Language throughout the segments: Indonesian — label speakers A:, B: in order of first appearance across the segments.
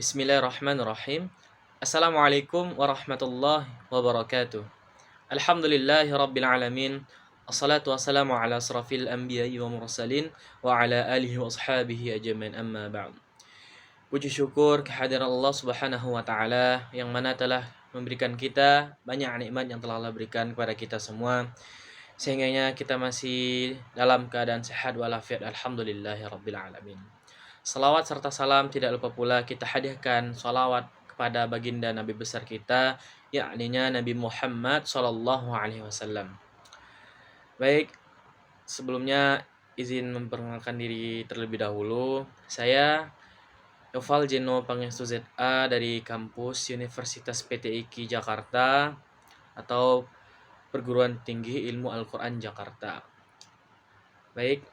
A: Bismillahirrahmanirrahim. Assalamualaikum warahmatullahi wabarakatuh. Alhamdulillahi rabbil alamin. Assalatu wassalamu ala asrafil anbiya'i wa mursalin wa ala alihi wa ashabihi ajmain, amma ba'd. Puji syukur kehadiran Allah Subhanahu wa taala yang mana telah memberikan kita banyak nikmat yang telah Allah berikan kepada kita semua, sehingganya kita masih dalam keadaan sehat walafiat. Alhamdulillahi rabbil alamin. Salawat serta salam tidak lupa pula kita hadiahkan salawat kepada baginda Nabi besar kita, yakninya Nabi Muhammad Sallallahu Alaihi Wasallam. Baik, sebelumnya izin memperkenalkan diri terlebih dahulu. Saya Yofal Jeno Pangestu ZA dari kampus Universitas PTIQ Jakarta atau Perguruan Tinggi Ilmu Al-Quran Jakarta. Baik,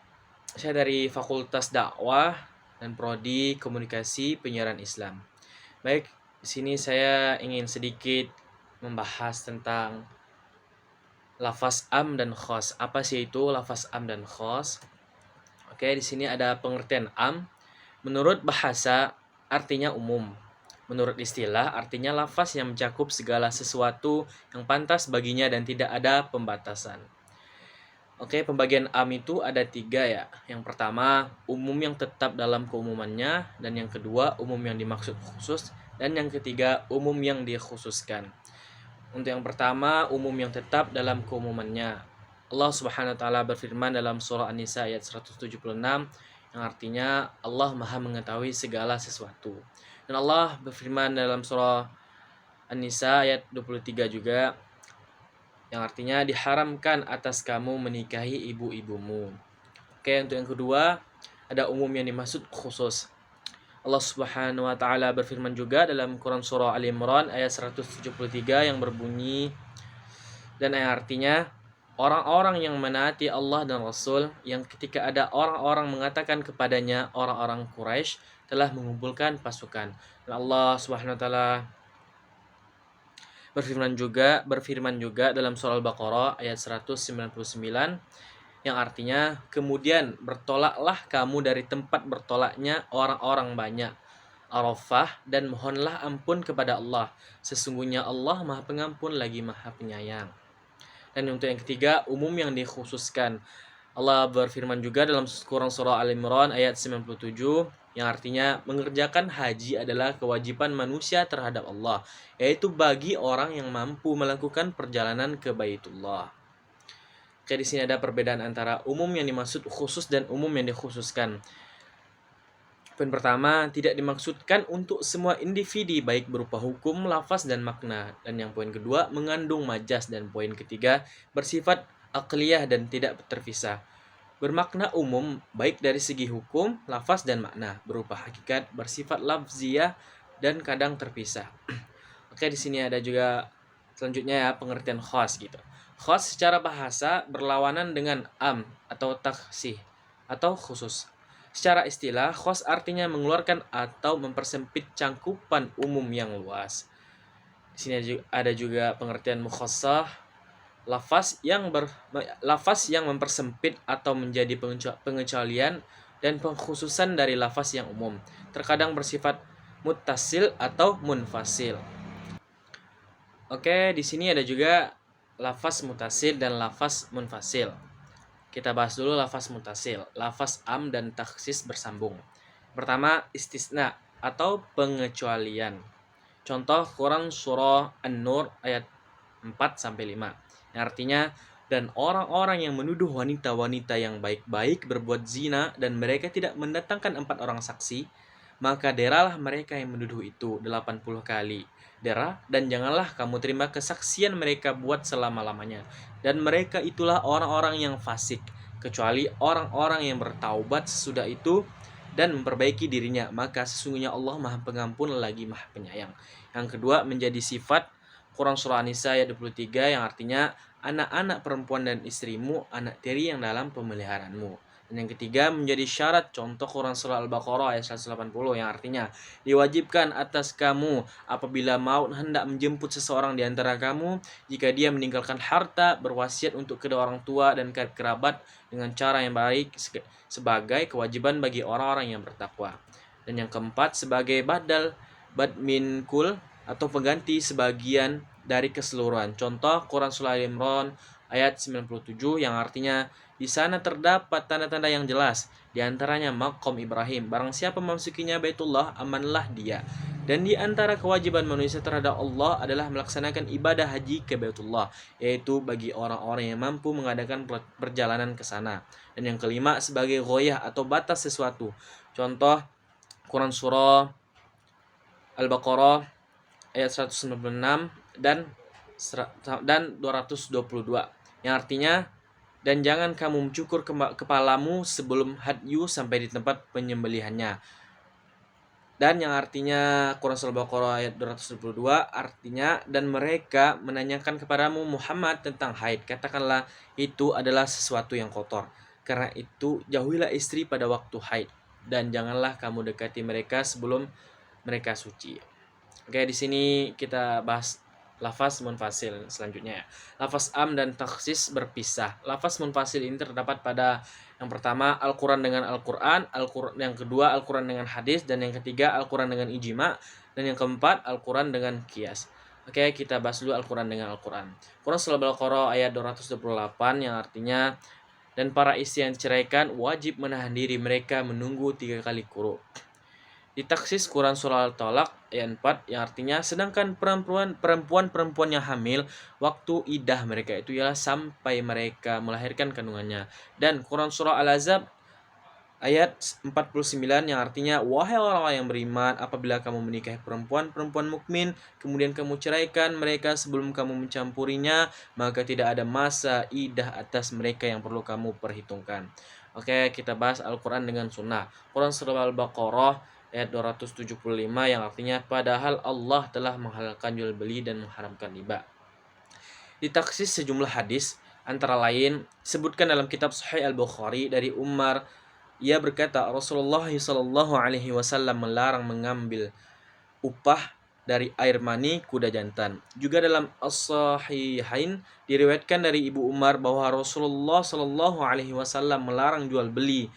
A: saya dari Fakultas Dakwah dan Prodi Komunikasi Penyiaran Islam. Baik, di sini saya ingin sedikit membahas tentang lafaz am dan khos. Apa sih itu lafaz am dan khos? Oke, di sini ada pengertian am. Menurut bahasa artinya umum. Menurut istilah artinya lafaz yang mencakup segala sesuatu yang pantas baginya dan tidak ada pembatasan. Oke, pembagian am itu ada 3 ya. Yang pertama, umum yang tetap dalam keumumannya. Dan yang kedua, umum yang dimaksud khusus. Dan yang ketiga, umum yang dikhususkan. Untuk yang pertama, umum yang tetap dalam keumumannya. Allah Subhanahu wa taala berfirman dalam surah An-Nisa ayat 176 yang artinya Allah Maha mengetahui segala sesuatu. Dan Allah berfirman dalam surah An-Nisa ayat 23 juga yang artinya diharamkan atas kamu menikahi ibu-ibumu. Oke, untuk yang kedua, ada umum yang dimaksud khusus. Allah Subhanahu wa taala berfirman juga dalam Quran surah Al-Imran ayat 173 yang berbunyi dan yang artinya orang-orang yang menaati Allah dan Rasul, yang ketika ada orang-orang mengatakan kepadanya orang-orang Quraisy telah mengumpulkan pasukan. Dan Allah Subhanahu wa taala berfirman juga dalam surah Al-Baqarah ayat 199 yang artinya kemudian bertolaklah kamu dari tempat bertolaknya orang-orang banyak Arafah dan mohonlah ampun kepada Allah, sesungguhnya Allah Maha Pengampun lagi Maha Penyayang. Dan untuk yang ketiga, umum yang dikhususkan. Allah berfirman juga dalam Quran surah Al-Imran ayat 97 yang artinya mengerjakan haji adalah kewajiban manusia terhadap Allah, yaitu bagi orang yang mampu melakukan perjalanan ke Baitullah. Oke, di sini ada perbedaan antara umum yang dimaksud khusus dan umum yang dikhususkan. Poin pertama, tidak dimaksudkan untuk semua individu baik berupa hukum, lafaz, dan makna. Dan yang poin kedua, mengandung majas. Dan poin ketiga, bersifat aqliyah dan tidak terpisah. Bermakna umum baik dari segi hukum, lafaz, dan makna. Berupa hakikat, bersifat lafziyah, dan kadang terpisah. Oke, di sini ada juga selanjutnya ya pengertian khas gitu. Khas secara bahasa berlawanan dengan am atau takhsih atau khusus. Secara istilah, khas artinya mengeluarkan atau mempersempit cangkupan umum yang luas. Di sini ada juga pengertian mukhassah, lafaz yang mempersempit atau menjadi pengecualian dan pengkhususan dari lafaz yang umum. Terkadang bersifat muttasil atau munfasil. Oke, di sini ada juga lafaz muttasil dan lafaz munfasil. Kita bahas dulu lafaz muttasil. Lafaz am dan takhsis bersambung. Pertama, istisna atau pengecualian. Contoh Quran surah An-Nur ayat 4-5. Yang artinya, dan orang-orang yang menuduh wanita-wanita yang baik-baik berbuat zina dan mereka tidak mendatangkan 4 orang saksi, maka deralah mereka yang menuduh itu 80 kali. Dera dan janganlah kamu terima kesaksian mereka buat selama-lamanya. Dan mereka itulah orang-orang yang fasik, kecuali orang-orang yang bertaubat sesudah itu dan memperbaiki dirinya, maka sesungguhnya Allah Maha Pengampun lagi Maha Penyayang. Yang kedua, menjadi sifat Quran surah An-Nisa ayat 23 yang artinya anak-anak perempuan dan istrimu anak tiri yang dalam pemeliharaanmu. Dan yang ketiga, menjadi syarat. Contoh Quran surah Al-Baqarah ayat 180 yang artinya diwajibkan atas kamu apabila maut hendak menjemput seseorang di antara kamu, jika dia meninggalkan harta, berwasiat untuk kedua orang tua dan kerabat dengan cara yang baik sebagai kewajiban bagi orang-orang yang bertakwa. Dan yang keempat, sebagai badal badminkul atau pengganti sebagian dari keseluruhan. Contoh Quran Surah Al-Imran ayat 97 yang artinya di sana terdapat tanda-tanda yang jelas, di antaranya maqam Ibrahim. Barang siapa memasukinya Baitullah, amanlah dia. Dan di antara kewajiban manusia terhadap Allah adalah melaksanakan ibadah haji ke Baitullah, yaitu bagi orang-orang yang mampu mengadakan perjalanan ke sana. Dan yang kelima sebagai ghoyah atau batas sesuatu. Contoh Quran Surah Al-Baqarah ayat 196 dan 222 yang artinya, dan jangan kamu mencukur kepalamu sebelum hadyu sampai di tempat penyembelihannya. Dan yang artinya Quran Surah Al-Baqarah ayat 222 artinya, dan mereka menanyakan kepadamu Muhammad tentang haid, katakanlah itu adalah sesuatu yang kotor. Karena itu jauhilah istri pada waktu haid, dan janganlah kamu dekati mereka sebelum mereka suci. Oke, di sini kita bahas lafaz munfasil selanjutnya. Lafaz am dan takhsis berpisah. Lafaz munfasil ini terdapat pada yang pertama Al-Quran dengan Al-Quran, yang kedua Al-Quran dengan hadis, dan yang ketiga Al-Quran dengan ijma, dan yang keempat Al-Quran dengan qiyas. Oke, kita bahas dulu Al-Quran dengan Al-Quran. Quran Surah Al-Baqarah ayat 228 yang artinya, dan para istri yang diceraikan wajib menahan diri mereka menunggu 3 kali quru. Ditaksis Quran Surah Al-Talaq ayat 4 yang artinya, sedangkan perempuan yang hamil waktu idah mereka itu ialah sampai mereka melahirkan kandungannya. Dan Quran Surah Al-Ahzab ayat 49 yang artinya, wahai orang-orang yang beriman, apabila kamu menikahi perempuan mukmin kemudian kamu ceraikan mereka sebelum kamu mencampurinya, maka tidak ada masa idah atas mereka yang perlu kamu perhitungkan. Oke, kita bahas Al-Quran dengan sunnah. Quran Surah Al-Baqarah ayat 275 yang artinya, padahal Allah telah menghalalkan jual beli dan mengharamkan riba. Ditaksis sejumlah hadis, antara lain sebutkan dalam kitab Sahih Al-Bukhari dari Umar, ia berkata Rasulullah SAW melarang mengambil upah dari air mani kuda jantan. Juga dalam As-Sahihain diriwayatkan dari Ibu Umar bahwa Rasulullah SAW melarang jual beli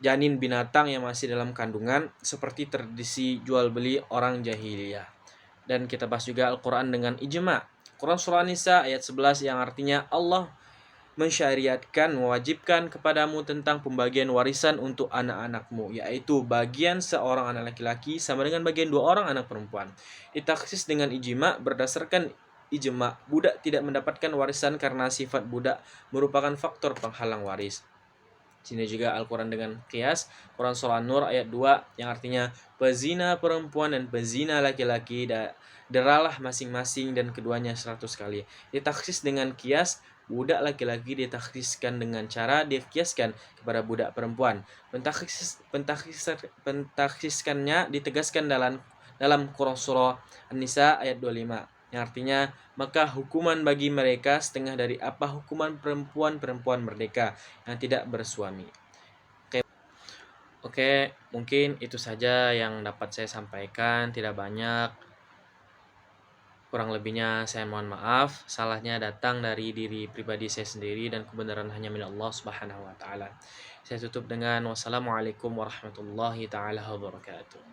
A: janin binatang yang masih dalam kandungan, seperti tradisi jual beli orang jahiliyah. Dan kita bahas juga Al-Quran dengan ijma. Quran Surah An-Nisa ayat 11 yang artinya, Allah mensyariatkan, mewajibkan kepadamu tentang pembagian warisan untuk anak-anakmu, yaitu bagian seorang anak laki-laki sama dengan bagian 2 orang anak perempuan. Ditaksis dengan ijma, berdasarkan ijma, budak tidak mendapatkan warisan karena sifat budak merupakan faktor penghalang waris. Sini juga Al-Quran dengan qiyas. Quran Surah An-Nur ayat 2 yang artinya, pezina perempuan dan pezina laki-laki deralah masing-masing dan keduanya 100 kali. Ditaksis dengan qiyas, budak laki-laki ditaksiskan dengan cara dikiaskan kepada budak perempuan. Pentaksiskannya ditegaskan dalam Quran Surah An-Nisa ayat 25 yang artinya, maka hukuman bagi mereka setengah dari apa hukuman perempuan merdeka yang tidak bersuami. Oke, mungkin itu saja yang dapat saya sampaikan, tidak banyak. Kurang lebihnya saya mohon maaf. Salahnya datang dari diri pribadi saya sendiri dan kebenaran hanya milik Allah Subhanahu wa taala. Saya tutup dengan wassalamualaikum warahmatullahi taala wabarakatuh.